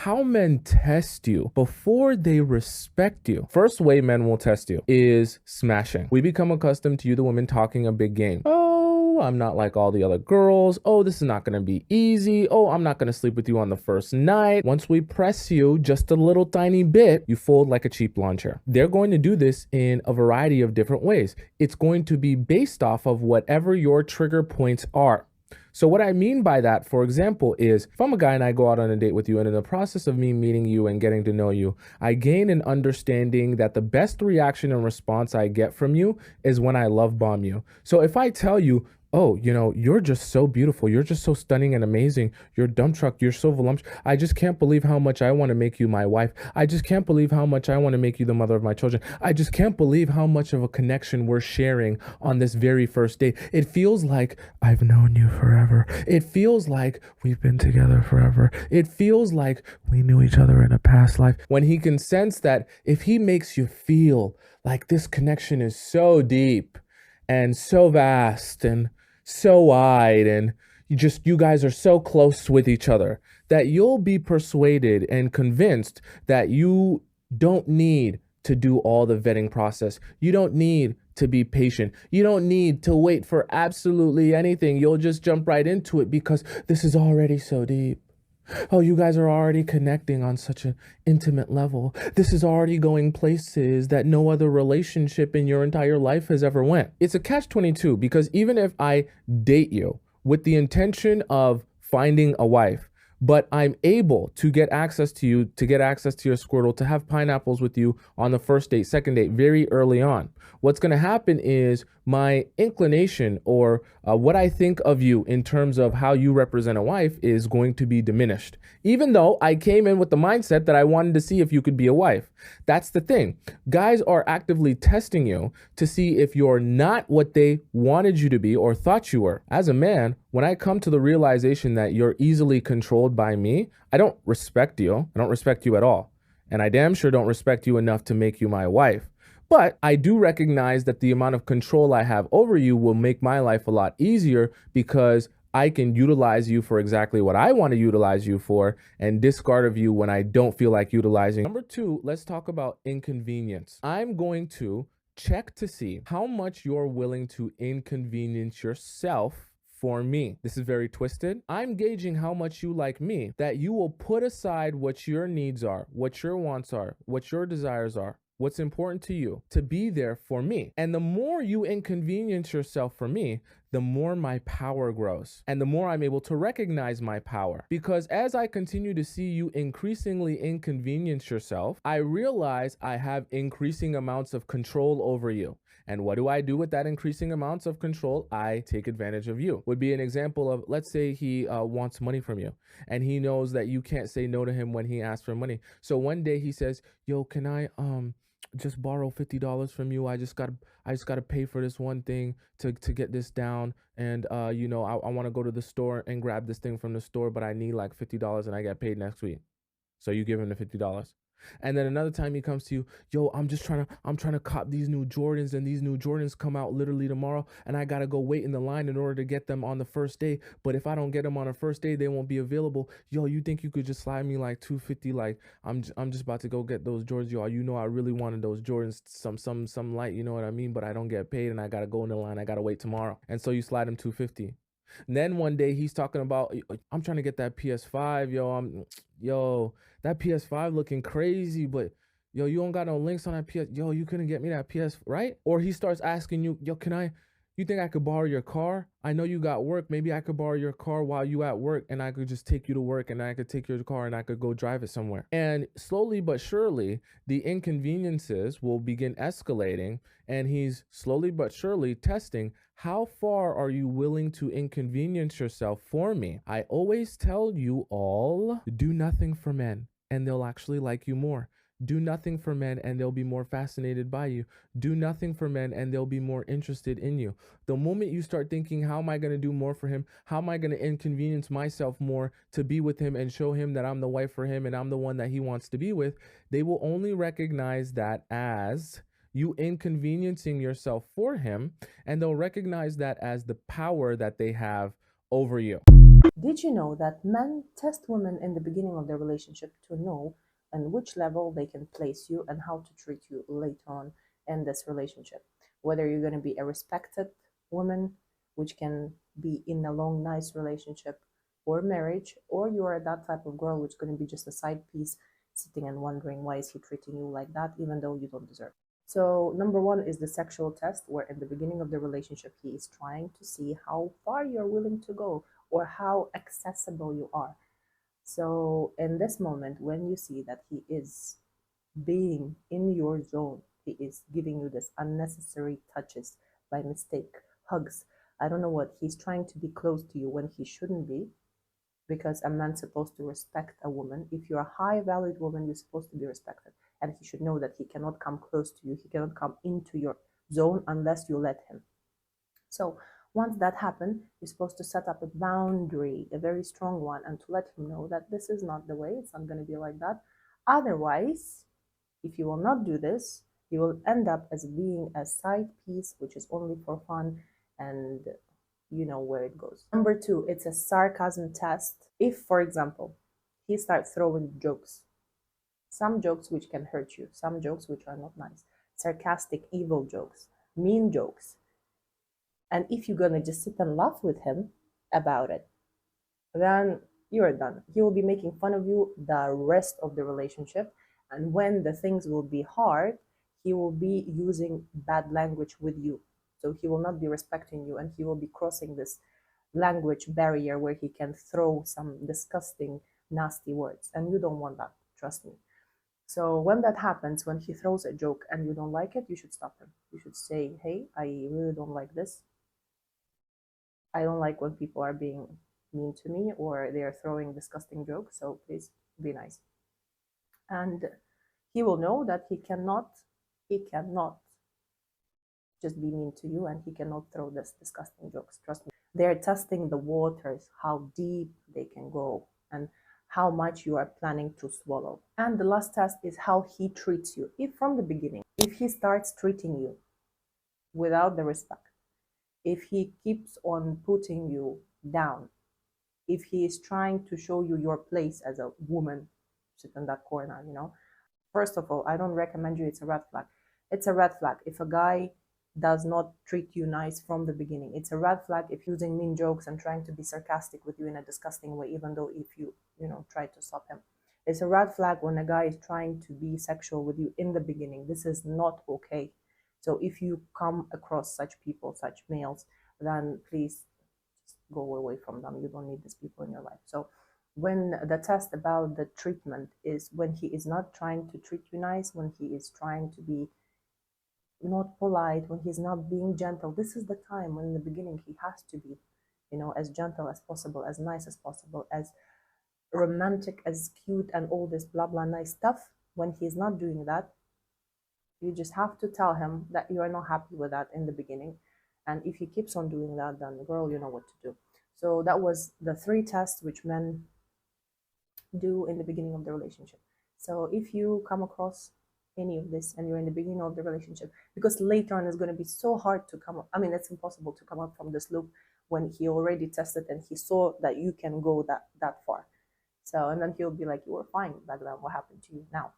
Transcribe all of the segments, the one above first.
how men test you before they respect you. First way men will test you is smashing. We become accustomed to you, the women, talking a big game. Oh, I'm not like all the other girls. Oh, this is not going to be easy. Oh, I'm not going to sleep with you on the first night. Once we press you just a little tiny bit, you fold like a cheap lawn chair. They're going to do this in a variety of different ways. It's going to be based off of whatever your trigger points are. So what I mean by that, for example, is if I'm a guy and I go out on a date with you, and in the process of me meeting you and getting to know you, I gain an understanding that the best reaction and response I get from you is when I love bomb you. So if I tell you, oh, you're just so beautiful. You're just so stunning and amazing. You're dump truck. You're so voluptuous. I just can't believe how much I want to make you my wife. I just can't believe how much I want to make you the mother of my children. I just can't believe how much of a connection we're sharing on this very first date. It feels like I've known you forever. It feels like we've been together forever. It feels like we knew each other in a past life. When he can sense that if he makes you feel like this connection is so deep and so vast and so wide, and you guys are so close with each other, that you'll be persuaded and convinced that you don't need to do all the vetting process. You don't need to be patient. You don't need to wait for absolutely anything. You'll just jump right into it because this is already so deep. Oh, you guys are already connecting on such an intimate level. This is already going places that no other relationship in your entire life has ever went. It's a catch-22 because even if I date you with the intention of finding a wife, but I'm able to get access to you, to get access to your Squirtle, to have pineapples with you on the first date, second date, very early on. What's going to happen is my inclination or what I think of you in terms of how you represent a wife is going to be diminished, even though I came in with the mindset that I wanted to see if you could be a wife. That's the thing. Guys are actively testing you to see if you're not what they wanted you to be or thought you were. As a man, when I come to the realization that you're easily controlled by me, I don't respect you. I don't respect you at all. And I damn sure don't respect you enough to make you my wife. But I do recognize that the amount of control I have over you will make my life a lot easier because I can utilize you for exactly what I want to utilize you for and discard of you when I don't feel like utilizing. Number 2, let's talk about inconvenience. I'm going to check to see how much you're willing to inconvenience yourself for me. This is very twisted. I'm gauging how much you like me, that you will put aside what your needs are, what your wants are, what your desires are, what's important to you, to be there for me. And the more you inconvenience yourself for me, the more my power grows and the more I'm able to recognize my power. Because as I continue to see you increasingly inconvenience yourself, I realize I have increasing amounts of control over you. And what do I do with that increasing amounts of control? I take advantage of you. Would be an example of, let's say he wants money from you and he knows that you can't say no to him when he asks for money. So one day he says, yo, can I just borrow $50 from you? I just gotta pay for this one thing to get this down, and I want to go to the store and grab this thing from the store, but I need like $50 and I get paid next week. So you give him the $50. And then another time he comes to you, yo, I'm trying to cop these new Jordans, and these new Jordans come out literally tomorrow, and I gotta go wait in the line in order to get them on the first day. But if I don't get them on the first day, they won't be available. Yo, you think you could just slide me like $250? Like I'm just about to go get those Jordans, yo. I really wanted those Jordans, some light, you know what I mean? But I don't get paid, and I gotta go in the line. I gotta wait tomorrow, and so you slide him $250. And then one day he's talking about, I'm trying to get that PS5, yo, that PS5 looking crazy, but yo, you don't got no links on that PS, yo, you couldn't get me that PS, right? Or he starts asking you, yo, you think I could borrow your car? I know you got work. Maybe I could borrow your car while you at work, and I could just take you to work, and I could take your car and I could go drive it somewhere. And slowly but surely, the inconveniences will begin escalating, and he's slowly but surely testing, how far are you willing to inconvenience yourself for me? I always tell you all, do nothing for men, and they'll actually like you more. Do nothing for men and they'll be more fascinated by you. Do nothing for men and they'll be more interested in you. The moment you start thinking, how am I going to do more for him? How am I going to inconvenience myself more to be with him and show him that I'm the wife for him and I'm the one that he wants to be with? They will only recognize that as you inconveniencing yourself for him, and they'll recognize that as the power that they have over you. Did Did you know that men test women in the beginning of their relationship to know on which level they can place you and how to treat you later on in this relationship? Whether you're going to be a respected woman, which can be in a long, nice relationship or marriage, or you are that type of girl which is going to be just a side piece sitting and wondering why is he treating you like that even though you don't deserve it. So number one is the sexual test, where in the beginning of the relationship he is trying to see how far you're willing to go or how accessible you are. So in this moment, when you see that he is being in your zone, he is giving you this unnecessary touches by mistake, hugs, I don't know what, he's trying to be close to you when he shouldn't be, because a man's supposed to respect a woman. If you're a high valued woman, you're supposed to be respected. And he should know that he cannot come close to you, he cannot come into your zone unless you let him. So once that happens, you're supposed to set up a boundary, a very strong one, and to let him know that this is not the way, it's not going to be like that. Otherwise, if you will not do this, you will end up as being a side piece, which is only for fun, and you know where it goes. Number two, it's a sarcasm test. If, for example, he starts throwing jokes, some jokes which can hurt you, some jokes which are not nice, sarcastic, evil jokes, mean jokes, and if you're gonna just sit and laugh with him about it, then you're done. He will be making fun of you the rest of the relationship. And when the things will be hard, he will be using bad language with you. So he will not be respecting you, and he will be crossing this language barrier where he can throw some disgusting, nasty words. And you don't want that, trust me. So when that happens, when he throws a joke and you don't like it, you should stop him. You should say, hey, I really don't like this. I don't like when people are being mean to me or they are throwing disgusting jokes, so please be nice. And he will know that he cannot just be mean to you, and he cannot throw this disgusting jokes. Trust me. They're testing the waters, how deep they can go and how much you are planning to swallow. And the last test is how he treats you. If from the beginning, if he starts treating you without the respect, if he keeps on putting you down, if he is trying to show you your place as a woman, sit in that corner, first of all, I don't recommend you. It's a red flag. It's a red flag if a guy does not treat you nice from the beginning. It's a red flag if using mean jokes and trying to be sarcastic with you in a disgusting way, even though if you try to stop him. It's a red flag when a guy is trying to be sexual with you in the beginning. This is not okay. So if you come across such people, such males, then please just go away from them. You don't need these people in your life. So when the test about the treatment is when he is not trying to treat you nice, when he is trying to be not polite, when he's not being gentle, this is the time when in the beginning he has to be, as gentle as possible, as nice as possible, as romantic, as cute, and all this blah blah nice stuff. When he's not doing that, you just have to tell him that you are not happy with that in the beginning. And if he keeps on doing that, then girl, you know what to do. So that was the 3 tests which men do in the beginning of the relationship. So if you come across any of this and you're in the beginning of the relationship, because later on it's going to be so hard to come up, I mean, it's impossible to come up from this loop when he already tested and he saw that you can go that far. So, and then he'll be like, you were fine back then, what happened to you now?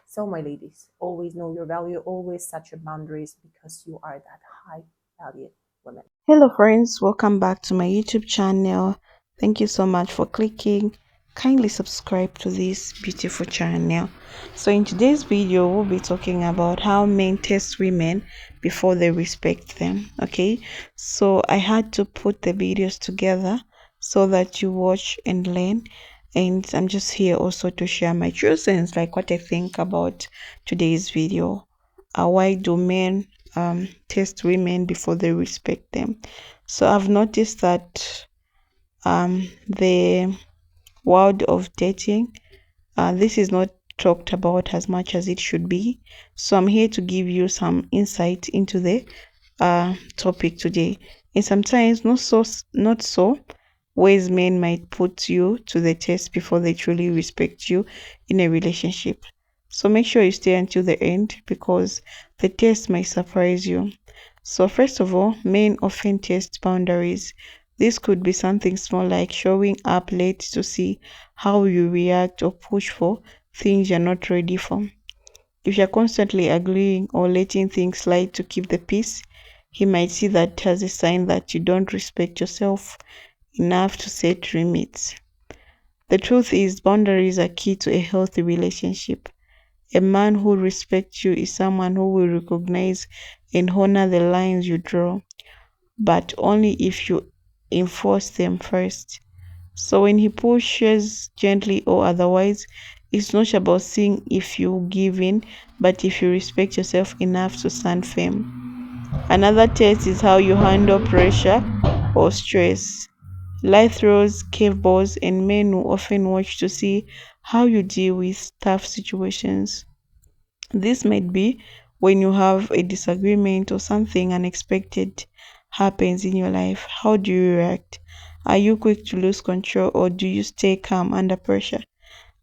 So my ladies, always know your value, always set your boundaries, because you are that high valued woman. Hello friends, welcome back to my YouTube channel. Thank you so much for clicking. Kindly subscribe to this beautiful channel. So in today's video, we'll be talking about how men test women before they respect them. Okay, so I had to put the videos together so that you watch and learn. And I'm just here also to share my true sense, like what I think about today's video. Why do men test women before they respect them? So I've noticed that the world of dating, this is not talked about as much as it should be. So I'm here to give you some insight into the topic today. And sometimes not so ways men might put you to the test before they truly respect you in a relationship. So make sure you stay until the end because the test might surprise you. So first of all, men often test boundaries This could be something small like showing up late to see how you react or push for things you're not ready for. If you're constantly agreeing or letting things slide to keep the peace, he might see that as a sign that you don't respect yourself enough to set limits. The truth is, boundaries are key to a healthy relationship. A man who respects you is someone who will recognize and honor the lines you draw, but only if you enforce them first. So when he pushes gently or otherwise, it's not about seeing if you give in, but if you respect yourself enough to stand firm. Another test is how you handle pressure or stress. Life throws curveballs, and men will often watch to see how you deal with tough situations. This might be when you have a disagreement or something unexpected happens in your life. How do you react? Are you quick to lose control or do you stay calm under pressure?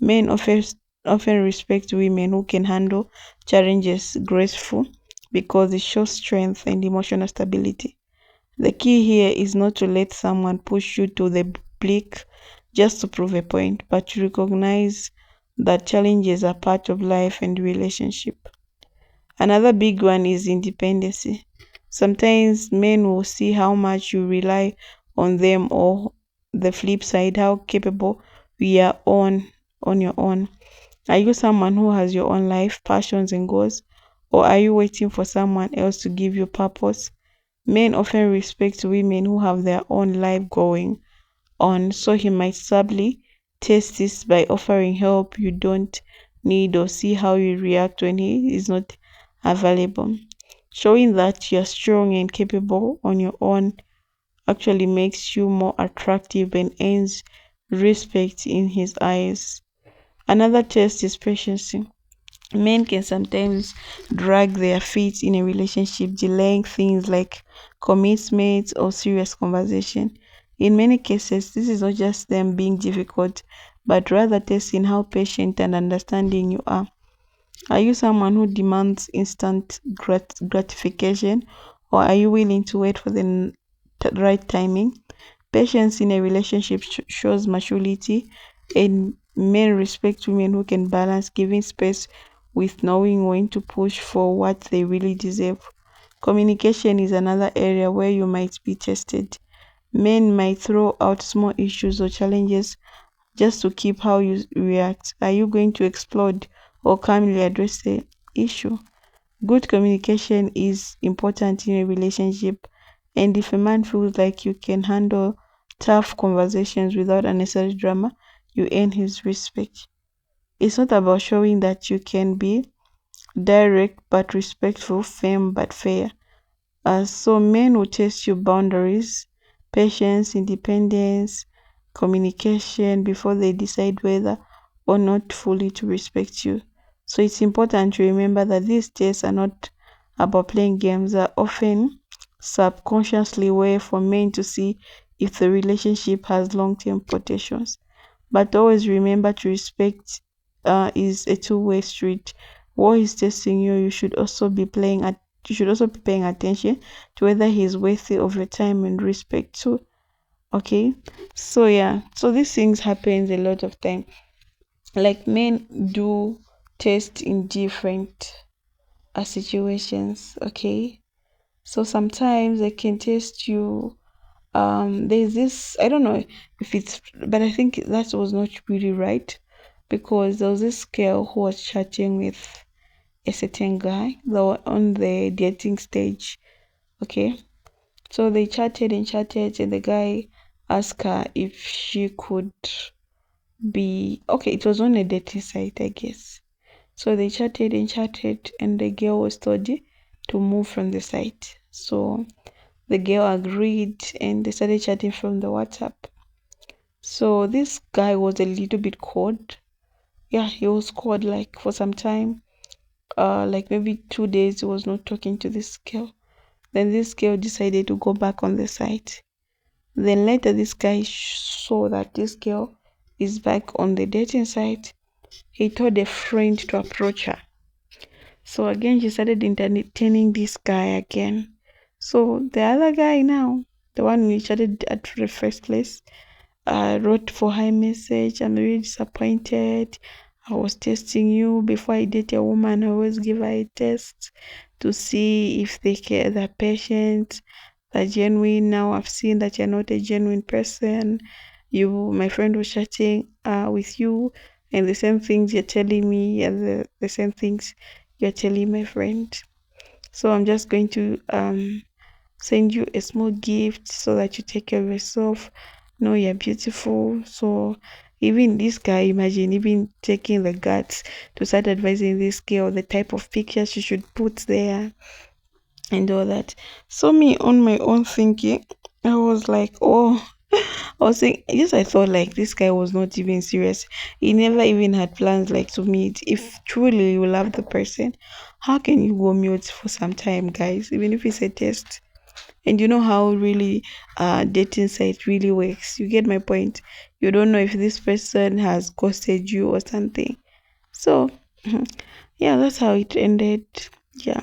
Men often respect women who can handle challenges graceful because it shows strength and emotional stability. The key here is not to let someone push you to the brink just to prove a point, but to recognize that challenges are part of life and relationship. Another big one is independency. Sometimes men will see how much you rely on them, or the flip side, how capable we are on your own. Are you someone who has your own life, passions and goals, or are you waiting for someone else to give you purpose? Men often respect women who have their own life going on, so he might subtly test this by offering help you don't need or see how you react when he is not available. Showing that you're strong and capable on your own actually makes you more attractive and earns respect in his eyes. Another test is patience. Men can sometimes drag their feet in a relationship, delaying things like commitment or serious conversation. In many cases, this is not just them being difficult, but rather testing how patient and understanding you are. Are you someone who demands instant gratification, or are you willing to wait for the right timing? Patience in a relationship shows maturity, and men respect women who can balance giving space with knowing when to push for what they really deserve. Communication is another area where you might be tested. Men might throw out small issues or challenges just to keep how you react. Are you going to explode or calmly address the issue? Good communication is important in a relationship, and if a man feels like you can handle tough conversations without unnecessary drama, you earn his respect. It's not about showing that you can be direct but respectful, firm but fair. So men will test your boundaries, patience, independence, communication before they decide whether or not fully to respect you. So it's important to remember that these tests are not about playing games, are often subconsciously way for men to see if the relationship has long-term potentials. But always remember to respect is a two-way street. What he's testing you, you should also be paying attention to whether he's worthy of your time and respect too. Okay, so yeah, so these things happens a lot of time. Like men do test in different situations. Okay, so sometimes they can test you. There's this, I don't know if it's, but I think that was not really right, because there was this girl who was chatting with a certain guy. They were on the dating stage. Okay, so they chatted and chatted, and the guy asked her if she could be okay. It was on a dating site, I guess. So they chatted and chatted, and the girl was told to move from the site. So the girl agreed, and they started chatting from the WhatsApp. So this guy was a little bit cold. Yeah, he was cold like for some time. Like maybe 2 days he was not talking to this girl. Then this girl decided to go back on the site. Then later this guy saw that this girl is back on the dating site. He told a friend to approach her. So again she started entertaining this guy again. So the other guy now, the one we chatted at the first place. I wrote for her message. I'm really disappointed. I was testing you before I date a woman. I always give her a test to see if they care, the patient, they're genuine. Now I've seen that you're not a genuine person. My friend was chatting with you, and the same things you're telling me are the same things you're telling my friend. So I'm just going to send you a small gift so that you take care of yourself. Know you're beautiful. So even this guy, imagine even taking the guts to start advising this girl the type of pictures she should put there and all that. So me on my own thinking, I was like, oh, I was saying, yes, I thought like this guy was not even serious. He never even had plans like to meet. If truly you love the person, how can you go mute for some time, guys? Even if it's a test. And you know how really dating site really works. You get my point. You don't know if this person has ghosted you or something. So yeah, that's how it ended. Yeah.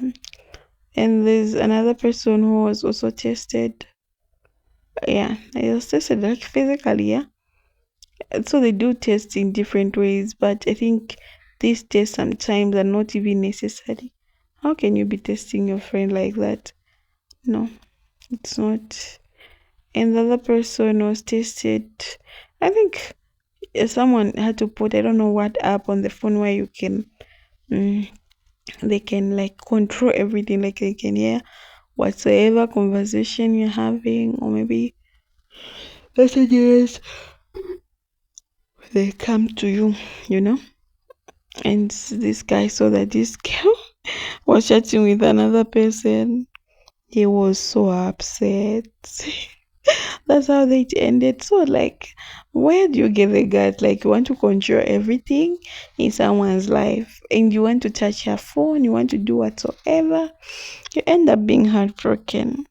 And there's another person who was also tested. Yeah, I was tested like physically, yeah. So they do tests in different ways, but I think these tests sometimes are not even necessary. How can you be testing your friend like that? No, it's not. And the other person was tested. I think someone had to put, I don't know what app on the phone where you can they can like control everything, like they can hear whatsoever conversation you're having, or maybe messages they come to you, you know. And this guy saw that this girl was chatting with another person. He was so upset. That's how they ended. So like, where do you get the guts? Like, you want to control everything in someone's life, and you want to touch your phone, you want to do whatsoever, you end up being heartbroken.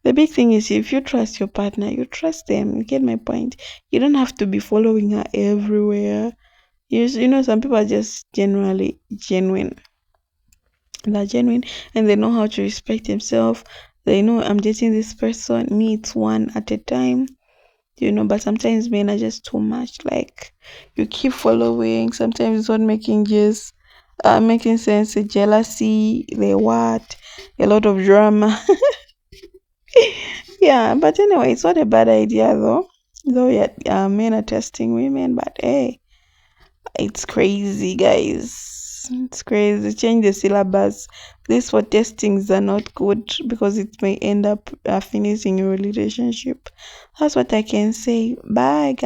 The big thing is, if you trust your partner, you trust them. You get my point? You don't have to be following her everywhere. You know, some people are just generally genuine. They're genuine and they know how to respect themselves. They know I'm dating this person, me, it's one at a time. You know, but sometimes men are just too much. Like, you keep following, sometimes it's not making sense. The jealousy, the what, a lot of drama. Yeah, but anyway, it's not a bad idea though. Though yeah, men are testing women, but hey, it's crazy, guys. It's crazy. Change the syllabus. This for testings are not good because it may end up finishing your relationship. That's what I can say. Bye, guys.